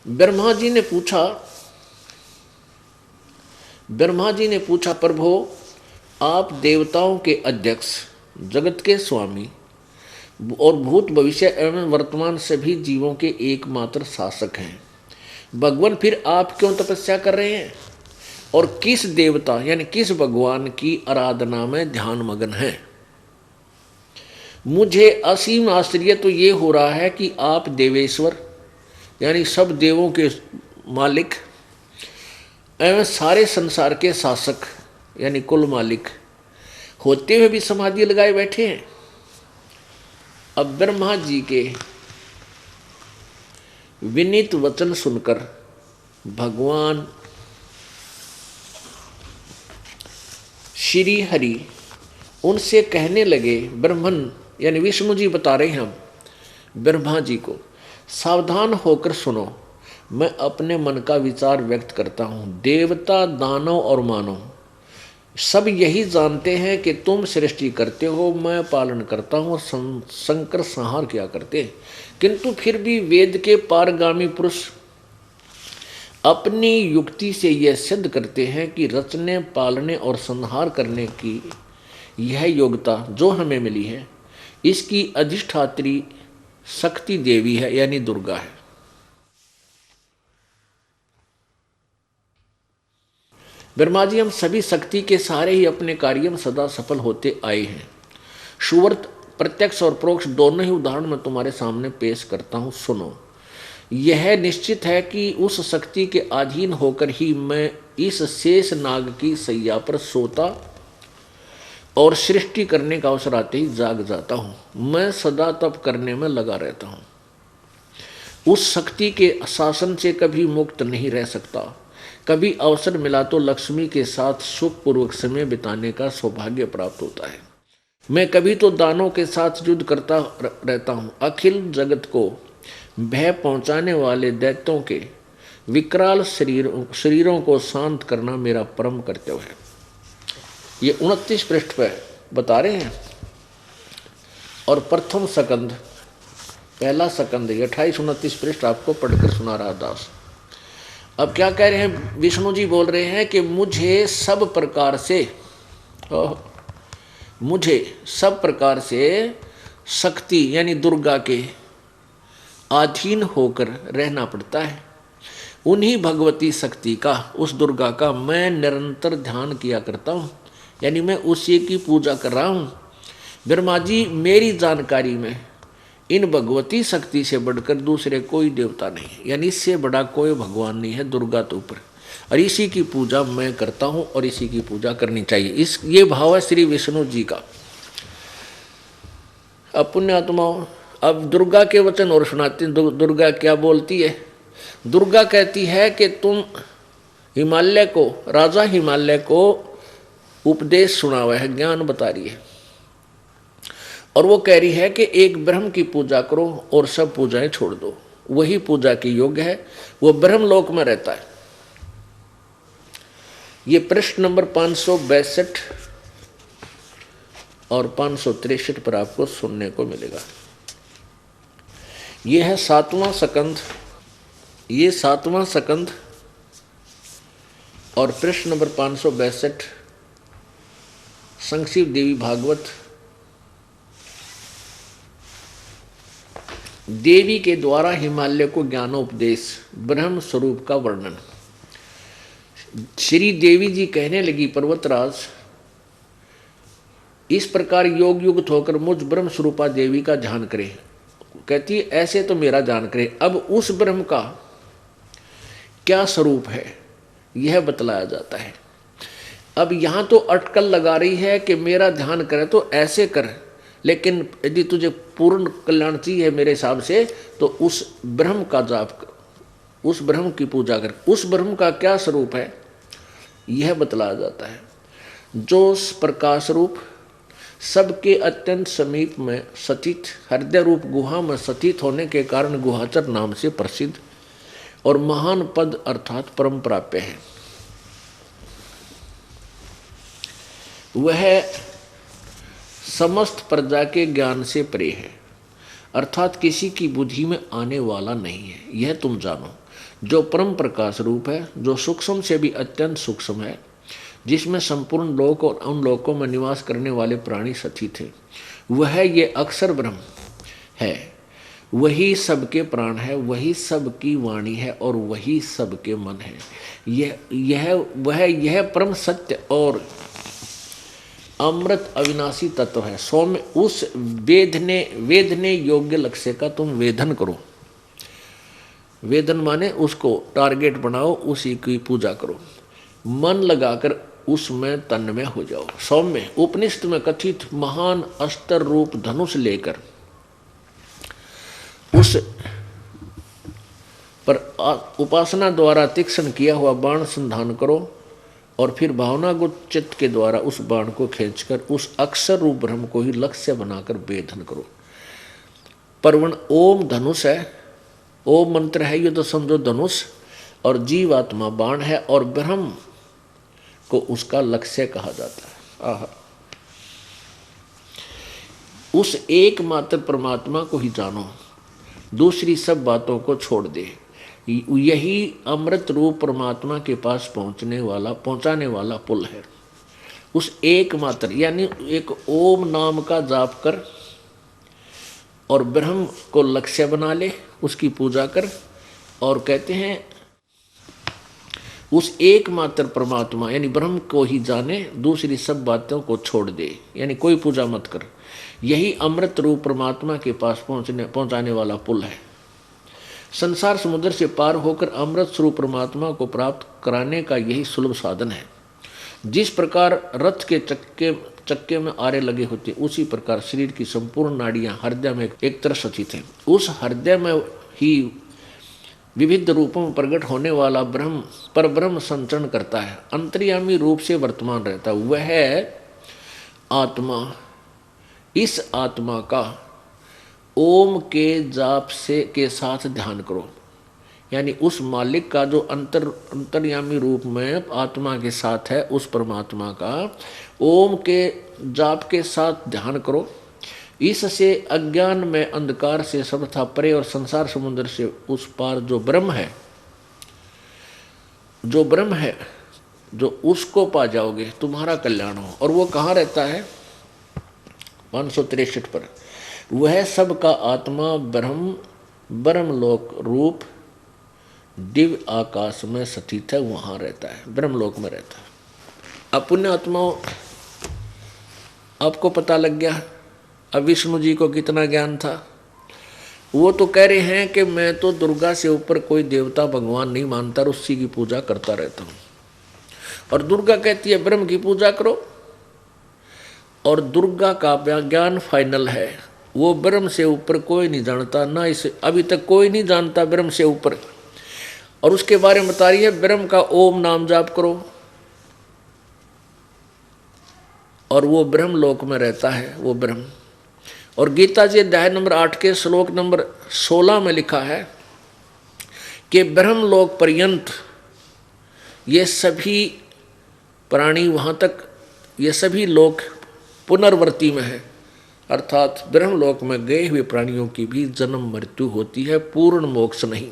ब्रह्मा जी ने पूछा प्रभु, आप देवताओं के अध्यक्ष, जगत के स्वामी और भूत भविष्य एवं वर्तमान सभी जीवों के एकमात्र शासक हैं। भगवान, फिर आप क्यों तपस्या कर रहे हैं और किस देवता यानी किस भगवान की आराधना में ध्यान मग्न हैं? मुझे असीम आश्चर्य तो ये हो रहा है कि आप देवेश्वर यानी सब देवों के मालिक एवं सारे संसार के शासक यानी कुल मालिक होते हुए भी समाधि लगाए बैठे हैं। अब ब्रह्मा जी के विनीत वचन सुनकर भगवान श्री हरि उनसे कहने लगे, ब्रह्मन यानी विष्णु जी बता रहे हैं हम ब्रह्मा जी को, सावधान होकर सुनो, मैं अपने मन का विचार व्यक्त करता हूँ। देवता, दानव और मानव सब यही जानते हैं कि तुम सृष्टि करते हो, मैं पालन करता हूँ, संकर संहार किया करते हैं। किंतु फिर भी वेद के पारगामी पुरुष अपनी युक्ति से यह सिद्ध करते हैं कि रचने, पालने और संहार करने की यह योग्यता जो हमें मिली है, इसकी अधिष्ठात्री शक्ति देवी है यानी दुर्गा है। ब्रह्मा जी, हम सभी शक्ति के सहारे ही अपने कार्य में सदा सफल होते आए हैं। सुवर्त, प्रत्यक्ष और परोक्ष दोनों ही उदाहरण मैं तुम्हारे सामने पेश करता हूँ, सुनो। यह निश्चित है कि उस शक्ति के अधीन होकर ही मैं इस शेष नाग की सैया पर सोता और सृष्टि करने का अवसर आते ही जाग जाता हूँ। मैं सदा तप करने में लगा रहता हूँ। उस शक्ति के शासन से कभी मुक्त नहीं रह सकता। कभी अवसर मिला तो लक्ष्मी के साथ सुखपूर्वक समय बिताने का सौभाग्य प्राप्त होता है। मैं कभी तो दानों के साथ युद्ध करता रहता हूँ। अखिल जगत को भय पहुंचाने वाले दैत्यों के विकराल शरीरों को शांत करना मेरा परम कर्तव्य है। ये 29 पृष्ठ पर बता रहे हैं। और प्रथम सकंद, पहला सकंद, 28-29 पृष्ठ आपको पढ़कर सुना रहा दास। अब क्या कह रहे हैं? विष्णु जी बोल रहे हैं कि मुझे सब प्रकार से शक्ति यानी दुर्गा के अधीन होकर रहना पड़ता है। उन्हीं भगवती शक्ति का, उस दुर्गा का मैं निरंतर ध्यान किया करता हूँ, यानी मैं उसी की पूजा कर रहा हूँ। ब्रह्मा जी, मेरी जानकारी में इन भगवती शक्ति से बढ़कर दूसरे कोई देवता नहीं, यानी इससे बड़ा कोई भगवान नहीं है दुर्गा तो ऊपर, और इसी की पूजा मैं करता हूँ और इसी की पूजा करनी चाहिए। ये भाव है श्री विष्णु जी का। अब पुण्यात्माओं, अब दुर्गा के वचन और सुनाते हैं। दुर्गा क्या बोलती है? दुर्गा कहती है कि तुम राजा हिमालय को उपदेश सुना हुआ है, ज्ञान बता रही है, और वो कह रही है कि एक ब्रह्म की पूजा करो और सब पूजाएं छोड़ दो, वही पूजा की योग्य है, वो ब्रह्मलोक में रहता है। ये पृष्ठ नंबर 562 और 563 पर आपको सुनने को मिलेगा। ये है 7वां सकंद, ये 7वां सकंद और पृष्ठ नंबर 562, संक्षिप्त देवी भागवत। देवी के द्वारा हिमालय को ज्ञानोपदेश, ब्रह्म स्वरूप का वर्णन। श्री देवी जी कहने लगी, पर्वतराज, इस प्रकार योग युक्त होकर मुझ ब्रह्म स्वरूपा देवी का ध्यान करें। कहती है ऐसे तो मेरा ध्यान करें। अब उस ब्रह्म का क्या स्वरूप है यह बतलाया जाता है। अब यहाँ तो अटकल लगा रही है कि मेरा ध्यान करे तो ऐसे कर, लेकिन यदि तुझे पूर्ण कल्याण चाहिए मेरे हिसाब से तो उस ब्रह्म का जाप कर, उस ब्रह्म की पूजा कर। उस ब्रह्म का क्या स्वरूप है यह बतलाया जाता है। जो प्रकाश रूप, सबके अत्यंत समीप में स्थित, हृदय रूप गुहा में स्थित होने के कारण गुहाचर नाम से प्रसिद्ध और महान पद अर्थात परम प्राप्य है। वह समस्त प्रजा के ज्ञान से परे है, अर्थात किसी की बुद्धि में आने वाला नहीं है, यह तुम जानो। जो परम प्रकाश रूप है, जो सूक्ष्म से भी अत्यंत सूक्ष्म है, जिसमें संपूर्ण लोक और उन लोकों में निवास करने वाले प्राणी स्थित थे, वह ये अक्षर ब्रह्म है। वही सबके प्राण है, वही सबकी वाणी है और वही सबके मन है। यह परम सत्य और अमृत अविनाशी तत्व है। सौम्य उस वेदने योग्य लक्ष्य का तुम वेदन करो। वेदन माने उसको टारगेट बनाओ, उसी की पूजा करो, मन लगाकर उसमें तन्मय हो जाओ। सौम्य उपनिषद में कथित महान अस्त्र रूप धनुष लेकर उस पर उपासना द्वारा तीक्ष्ण किया हुआ बाण संधान करो और फिर भावनागुप्त चित्त के द्वारा उस बाण को खींचकर उस अक्षर रूप ब्रह्म को ही लक्ष्य बनाकर वेधन करो। परवण ओम धनुष है, ओम मंत्र है, ये तो समझो धनुष, और जीवात्मा बाण है और ब्रह्म को उसका लक्ष्य कहा जाता है। आहा, उस एकमात्र परमात्मा को ही जानो, दूसरी सब बातों को छोड़ दे। यही अमृत रूप परमात्मा के पास पहुंचाने वाला पुल है। उस एकमात्र यानी एक ओम नाम का जाप कर और ब्रह्म को लक्ष्य बना ले, उसकी पूजा कर, और कहते हैं उस एकमात्र परमात्मा यानी ब्रह्म को ही जाने, दूसरी सब बातों को छोड़ दे, यानी कोई पूजा मत कर। यही अमृत रूप परमात्मा के पास पहुंचाने वाला पुल है। संसार समुद्र से पार होकर अमृत स्वरूप परमात्मा को प्राप्त कराने का यही सुलभ साधन है। जिस प्रकार रथ के चक्के में आरे लगे होते, उसी प्रकार शरीर की संपूर्ण नाड़ियां हृदय में एक तरह स्थित हैं। उस हृदय में ही विविध रूपों में प्रकट होने वाला ब्रह्म पर ब्रह्म संचरण करता है, अंतर्यामी रूप से वर्तमान रहता है। वह आत्मा, इस आत्मा का ओम के जाप से के साथ ध्यान करो, यानी उस मालिक का जो अंतर्यामी रूप में आत्मा के साथ है, उस परमात्मा का ओम के जाप के साथ ध्यान करो। इससे अज्ञान में अंधकार से सर्वथा परे और संसार समुद्र से उस पार जो ब्रह्म है, जो उसको पा जाओगे, तुम्हारा कल्याण हो। और वो कहाँ रहता है? 563 पर। वह सब का आत्मा ब्रह्मलोक रूप दिव्य आकाश में स्थित है, वहां रहता है, ब्रह्मलोक में रहता है। अब पुण्य आत्माओं, आपको पता लग गया अब विष्णु जी को कितना ज्ञान था। वो तो कह रहे हैं कि मैं तो दुर्गा से ऊपर कोई देवता भगवान नहीं मानता और उसी की पूजा करता रहता हूँ। और दुर्गा कहती है ब्रह्म की पूजा करो, और दुर्गा का ज्ञान फाइनल है। वो ब्रह्म से ऊपर कोई नहीं जानता, ना इसे अभी तक कोई नहीं जानता ब्रह्म से ऊपर। और उसके बारे में बता रही है ब्रह्म का ओम नाम जाप करो, और वो ब्रह्म लोक में रहता है वो ब्रह्म। और गीता जी अध्याय नंबर 8 के श्लोक नंबर 16 में लिखा है कि ब्रह्म लोक पर्यंत ये सभी प्राणी वहाँ तक, ये सभी लोक पुनर्वर्ती में है, अर्थात ब्रह्मलोक में गए हुए प्राणियों की भी जन्म मृत्यु होती है, पूर्ण मोक्ष नहीं।